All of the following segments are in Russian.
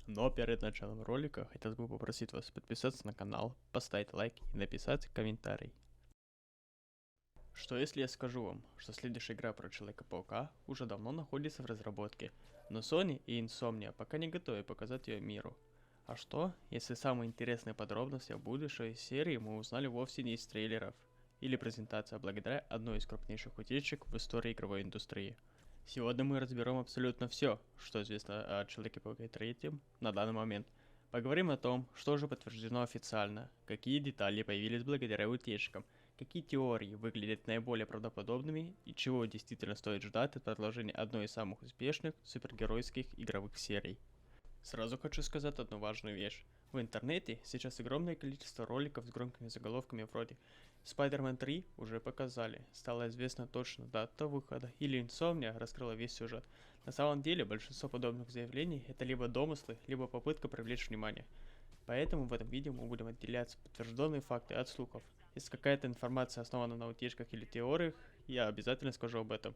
Но перед началом ролика хотел бы попросить вас подписаться на канал, поставить лайк и написать комментарий. Что если я скажу вам, что следующая игра про Человека-паука уже давно находится в разработке, но Sony и Insomnia пока не готовы показать ее миру? А что, если самые интересные подробности о будущей серии мы узнали вовсе не из трейлеров или презентации, а благодаря одной из крупнейших утечек в истории игровой индустрии? Сегодня мы разберем абсолютно все, что известно о Человеке-пауке 3 на данный момент. Поговорим о том, что уже подтверждено официально, какие детали появились благодаря утечкам, какие теории выглядят наиболее правдоподобными и чего действительно стоит ждать от продолжения одной из самых успешных супергеройских игровых серий. Сразу хочу сказать одну важную вещь. В интернете сейчас огромное количество роликов с громкими заголовками вроде Spider-Man 3 уже показали, стало известно точно дата выхода, или Insomnia раскрыла весь сюжет. На самом деле большинство подобных заявлений это либо домыслы, либо попытка привлечь внимание. Поэтому в этом видео мы будем отделять подтвержденные факты от слухов. Если какая-то информация основана на утечках или теориях, я обязательно скажу об этом.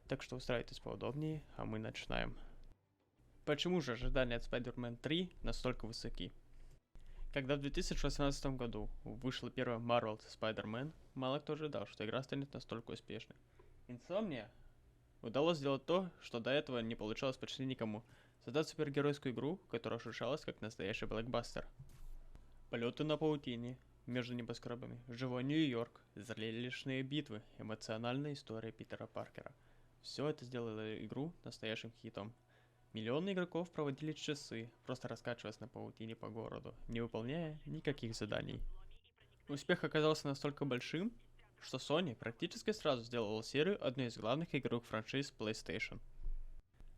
Так что устраивайтесь поудобнее, а мы начинаем. Почему же ожидания от Spider-Man 3 настолько высоки? Когда в 2018 году вышла первая Marvel Spider-Man, мало кто ожидал, что игра станет настолько успешной. Insomnia удалось сделать то, что до этого не получалось почти никому. Создать супергеройскую игру, которая ощущалась как настоящий блокбастер. Полеты на паутине, между небоскребами, живой Нью-Йорк, зрелищные битвы, эмоциональная история Питера Паркера. Все это сделало игру настоящим хитом. Миллионы игроков проводили часы, просто раскачиваясь на паутине по городу, не выполняя никаких заданий. Успех оказался настолько большим, что Sony практически сразу сделала серию одной из главных игровых франшиз PlayStation.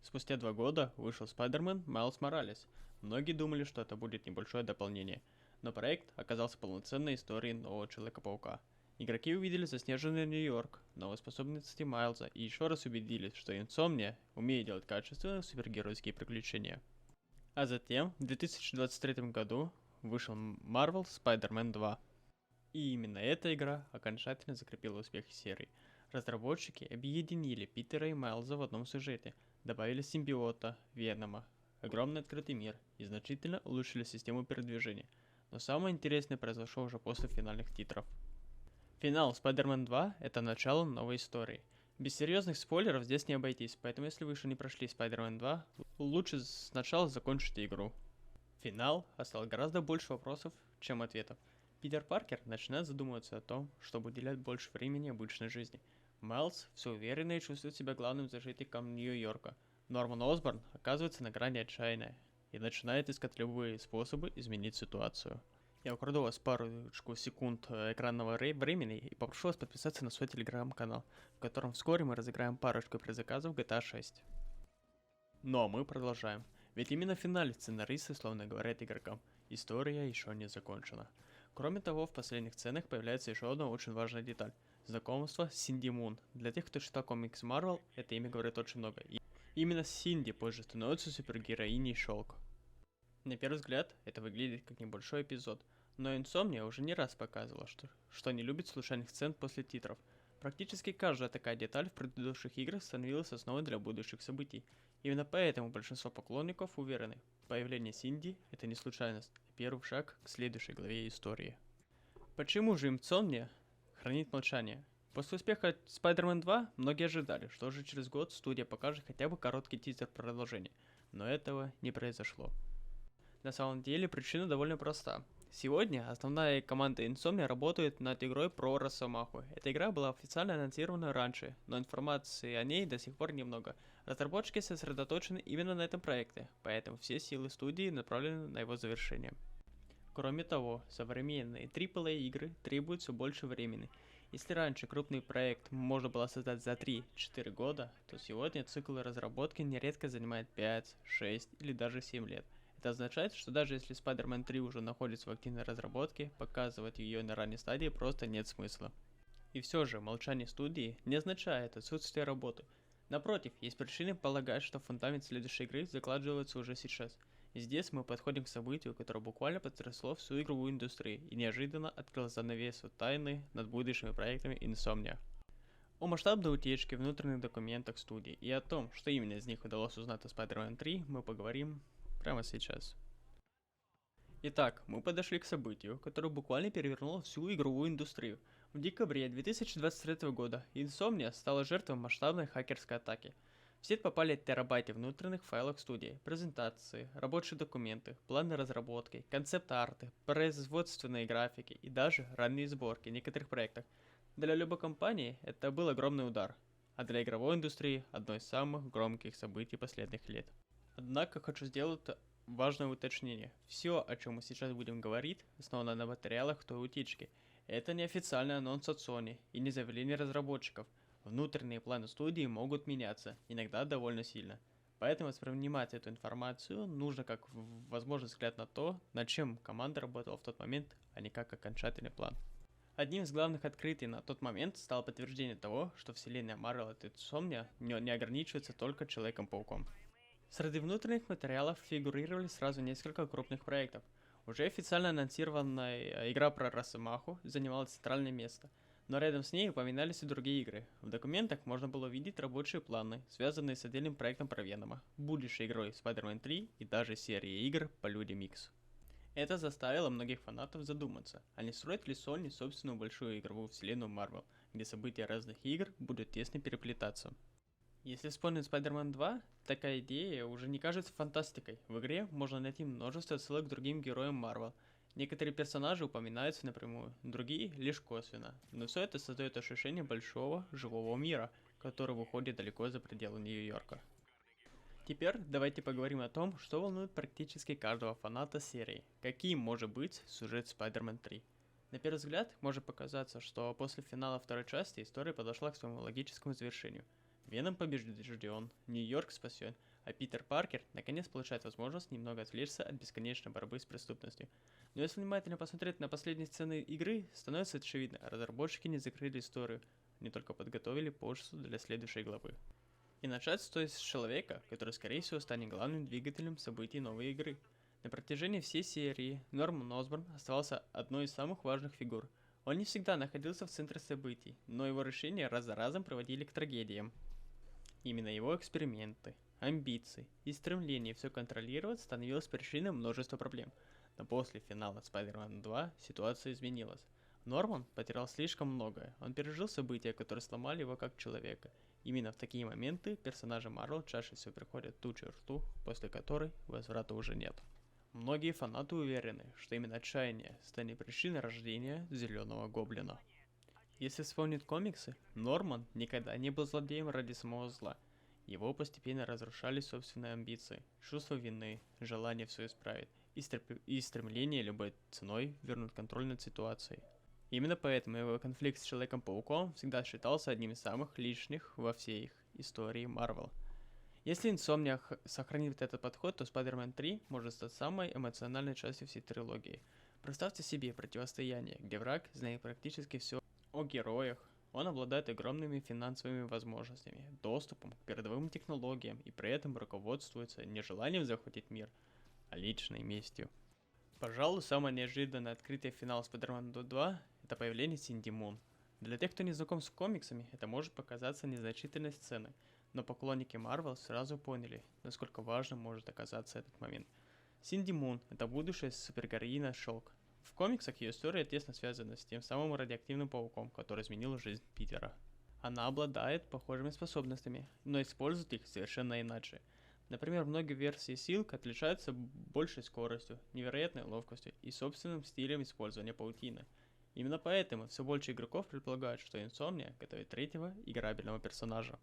Спустя 2 года вышел Spider-Man Miles Morales. Многие думали, что это будет небольшое дополнение, но проект оказался полноценной историей нового Человека-паука. Игроки увидели заснеженный Нью-Йорк, новые способности Майлза и еще раз убедились, что Insomnia умеет делать качественные супергеройские приключения. А затем, в 2023 году, вышел Marvel Spider-Man 2. И именно эта игра окончательно закрепила успех серии. Разработчики объединили Питера и Майлза в одном сюжете, добавили симбиота, Венома, огромный открытый мир и значительно улучшили систему передвижения. Но самое интересное произошло уже после финальных титров. Финал Spider-Man 2 — это начало новой истории. Без серьезных спойлеров здесь не обойтись, поэтому если вы еще не прошли Spider-Man 2, лучше сначала закончите игру. Финал оставил гораздо больше вопросов, чем ответов. Питер Паркер начинает задумываться о том, чтобы уделять больше времени обычной жизни. Майлз все увереннее чувствует себя главным защитником Нью-Йорка. Норман Осборн оказывается на грани отчаяния и начинает искать любые способы изменить ситуацию. Я украду у вас парочку секунд экранного времени и попрошу вас подписаться на свой телеграм-канал, в котором вскоре мы разыграем парочку предзаказов GTA 6. Но мы продолжаем. Ведь именно в финале сценаристы словно говорят игрокам: история еще не закончена. Кроме того, в последних сценах появляется еще одна очень важная деталь. Знакомство с Синди Мун. Для тех, кто читал комикс Marvel, это имя говорит очень много. И именно Синди позже становится супергероиней Шелк. На первый взгляд, это выглядит как небольшой эпизод, но Insomnia уже не раз показывала, что не любит случайных сцен после титров. Практически каждая такая деталь в предыдущих играх становилась основой для будущих событий. Именно поэтому большинство поклонников уверены, появление Синди — это не случайность, а первый шаг к следующей главе истории. Почему же Insomnia хранит молчание? После успеха Spider-Man 2 многие ожидали, что уже через год студия покажет хотя бы короткий тизер продолжения, но этого не произошло. На самом деле причина довольно проста. Сегодня основная команда Insomnia работает над игрой про Росомаху. Эта игра была официально анонсирована раньше, но информации о ней до сих пор немного. Разработчики сосредоточены именно на этом проекте, поэтому все силы студии направлены на его завершение. Кроме того, современные AAA игры требуют все больше времени. Если раньше крупный проект можно было создать за 3-4 года, то сегодня цикл разработки нередко занимает 5, 6 или даже 7 лет. Это означает, что даже если Spider-Man 3 уже находится в активной разработке, показывать ее на ранней стадии просто нет смысла. И все же, молчание студии не означает отсутствие работы. Напротив, есть причины полагать, что фундамент следующей игры закладывается уже сейчас. И здесь мы подходим к событию, которое буквально потрясло всю игровую индустрию и неожиданно открыло занавесу тайны над будущими проектами Insomnia. О масштабной утечке внутренних документах студии и о том, что именно из них удалось узнать о Spider-Man 3, мы поговорим прямо сейчас. Итак, мы подошли к событию, которое буквально перевернуло всю игровую индустрию. В декабре 2023 года Insomnia стала жертвой масштабной хакерской атаки. В сеть попали терабайты внутренних файлов студии, презентации, рабочие документы, планы разработки, концепт-арты, производственные графики и даже ранние сборки некоторых проектов. Для любой компании это был огромный удар, а для игровой индустрии одно из самых громких событий последних лет. Однако хочу сделать важное уточнение. Все, о чем мы сейчас будем говорить, основано на материалах той утечки. Это не официальный анонс от Sony и не заявление разработчиков. Внутренние планы студии могут меняться, иногда довольно сильно. Поэтому воспринимать эту информацию нужно как возможный взгляд на то, над чем команда работала в тот момент, а не как окончательный план. Одним из главных открытий на тот момент стало подтверждение того, что вселенная Marvel от Insomnia не ограничивается только Человеком-пауком. Среди внутренних материалов фигурировали сразу несколько крупных проектов. Уже официально анонсированная игра про Росомаху занимала центральное место, но рядом с ней упоминались и другие игры. В документах можно было увидеть рабочие планы, связанные с отдельным проектом про Венома, будущей игрой Spider-Man 3 и даже серией игр по Людям Икс. Это заставило многих фанатов задуматься, а не строит ли Sony собственную большую игровую вселенную Marvel, где события разных игр будут тесно переплетаться. Если вспомнить Spider-Man 2, такая идея уже не кажется фантастикой. В игре можно найти множество ссылок к другим героям Marvel. Некоторые персонажи упоминаются напрямую, другие лишь косвенно. Но все это создает ощущение большого, живого мира, который выходит далеко за пределы Нью-Йорка. Теперь давайте поговорим о том, что волнует практически каждого фаната серии. Каким может быть сюжет Spider-Man 3? На первый взгляд может показаться, что после финала второй части история подошла к своему логическому завершению. Веном побежден, Нью-Йорк спасен, а Питер Паркер наконец получает возможность немного отвлечься от бесконечной борьбы с преступностью. Но если внимательно посмотреть на последние сцены игры, становится очевидно, разработчики не закрыли историю, они только подготовили почву для следующей главы. И начать стоит с человека, который скорее всего станет главным двигателем событий новой игры. На протяжении всей серии Норман Осборн оставался одной из самых важных фигур. Он не всегда находился в центре событий, но его решения раз за разом приводили к трагедиям. Именно его эксперименты, амбиции и стремление все контролировать становилось причиной множества проблем. Но после финала Spider-Man 2 ситуация изменилась. Норман потерял слишком многое, он пережил события, которые сломали его как человека. Именно в такие моменты персонажи Marvel чаще всего приходят в ту черту, после которой возврата уже нет. Многие фанаты уверены, что именно отчаяние станет причиной рождения Зеленого Гоблина. Если вспомнить комиксы, Норман никогда не был злодеем ради самого зла. Его постепенно разрушали собственные амбиции, чувство вины, желание все исправить и стремление любой ценой вернуть контроль над ситуацией. Именно поэтому его конфликт с Человеком-пауком всегда считался одним из самых лишних во всей их истории Marvel. Если Insomnia сохранит этот подход, то Spider-Man 3 может стать самой эмоциональной частью всей трилогии. Представьте себе противостояние, где враг знает практически все о героях, он обладает огромными финансовыми возможностями, доступом к передовым технологиям и при этом руководствуется не желанием захватить мир, а личной местью. Пожалуй, самое неожиданное открытие финала Spider-Man 2 – это появление Синди Мун. Для тех, кто не знаком с комиксами, это может показаться незначительной сценой, но поклонники Marvel сразу поняли, насколько важным может оказаться этот момент. Синди Мун – это будущая супергероиня Шелк. В комиксах ее история тесно связана с тем самым радиоактивным пауком, который изменил жизнь Питера. Она обладает похожими способностями, но использует их совершенно иначе. Например, многие версии Silk отличаются большей скоростью, невероятной ловкостью и собственным стилем использования паутины. Именно поэтому все больше игроков предполагают, что Insomnia готовит третьего играбельного персонажа.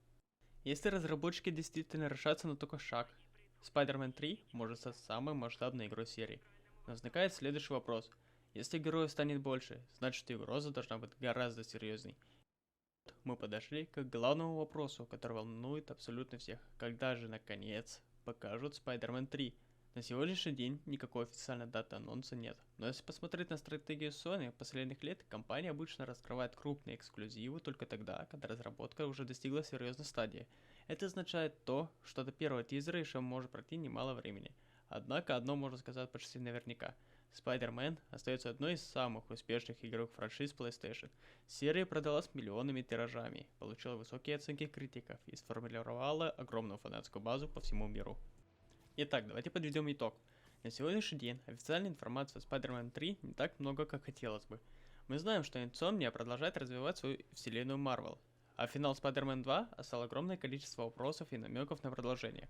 Если разработчики действительно решатся на такой шаг, Spider-Man 3 может стать самой масштабной игрой серии. Но возникает следующий вопрос. Если героев станет больше, значит и угроза должна быть гораздо серьезней. Мы подошли к главному вопросу, который волнует абсолютно всех. Когда же наконец покажут Spider-Man 3? На сегодняшний день никакой официальной даты анонса нет. Но если посмотреть на стратегию Sony последних лет, компания обычно раскрывает крупные эксклюзивы только тогда, когда разработка уже достигла серьезной стадии. Это означает то, что до первого тизера еще может пройти немало времени. Однако одно можно сказать почти наверняка. Spider-Man остается одной из самых успешных игровых франшиз PlayStation. Серия продалась миллионными тиражами, получила высокие оценки критиков и сформировала огромную фанатскую базу по всему миру. Итак, давайте подведем итог. На сегодняшний день официальной информации о Spider-Man 3 не так много, как хотелось бы. Мы знаем, что Insomnia продолжает развивать свою вселенную Marvel, а финал Spider-Man 2 оставил огромное количество вопросов и намеков на продолжение.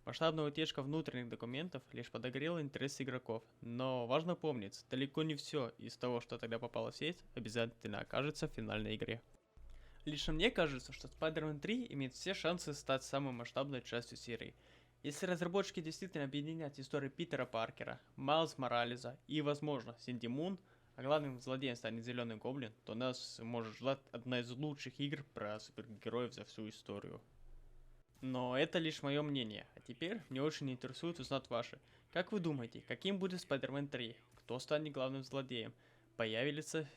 Масштабная утечка внутренних документов лишь подогрела интерес игроков, но важно помнить, далеко не все из того, что тогда попало в сеть, обязательно окажется в финальной игре. Лично мне кажется, что Spider-Man 3 имеет все шансы стать самой масштабной частью серии. Если разработчики действительно объединят истории Питера Паркера, Майлз Моралеса и, возможно, Синди Мун, а главным злодеем станет Зеленый Гоблин, то нас может ждать одна из лучших игр про супергероев за всю историю. Но это лишь мое мнение, а теперь мне очень интересует узнать ваши. Как вы думаете, каким будет Spider-Man 3? Кто станет главным злодеем? Появится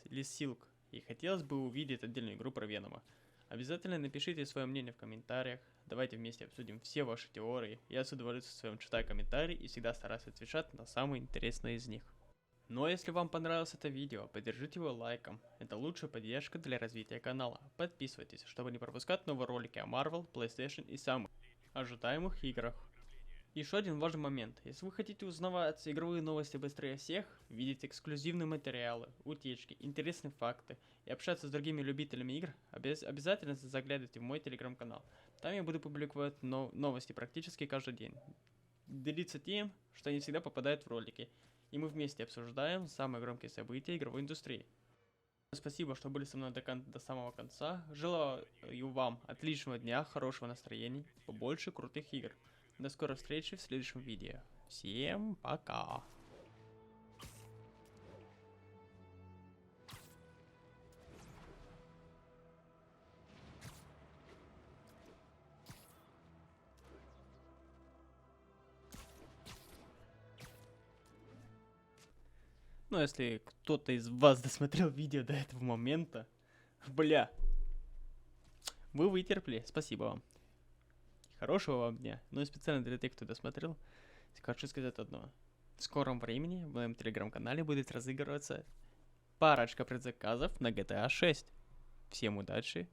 ли Силк? И хотелось бы увидеть отдельную игру про Венома. Обязательно напишите свое мнение в комментариях. Давайте вместе обсудим все ваши теории. Я с удовольствием читаю комментарии и всегда стараюсь отвечать на самые интересные из них. Ну а если вам понравилось это видео, поддержите его лайком. Это лучшая поддержка для развития канала. Подписывайтесь, чтобы не пропускать новые ролики о Marvel, PlayStation и самых ожидаемых играх. Еще один важный момент. Если вы хотите узнавать игровые новости быстрее всех, видеть эксклюзивные материалы, утечки, интересные факты и общаться с другими любителями игр, обязательно заглядывайте в мой телеграм-канал. Там я буду публиковать новости практически каждый день. Делиться тем, что не всегда попадает в ролики. И мы вместе обсуждаем самые громкие события игровой индустрии. Спасибо, что были со мной до самого конца. Желаю вам отличного дня, хорошего настроения, побольше крутых игр. До скорой встречи в следующем видео. Всем пока! Ну, если кто-то из вас досмотрел видео до этого момента, бля, вы вытерпели, спасибо вам. Хорошего вам дня. Ну и специально для тех, кто досмотрел, хочу сказать одно. В скором времени в моем телеграм-канале будет разыгрываться парочка предзаказов на GTA 6. Всем удачи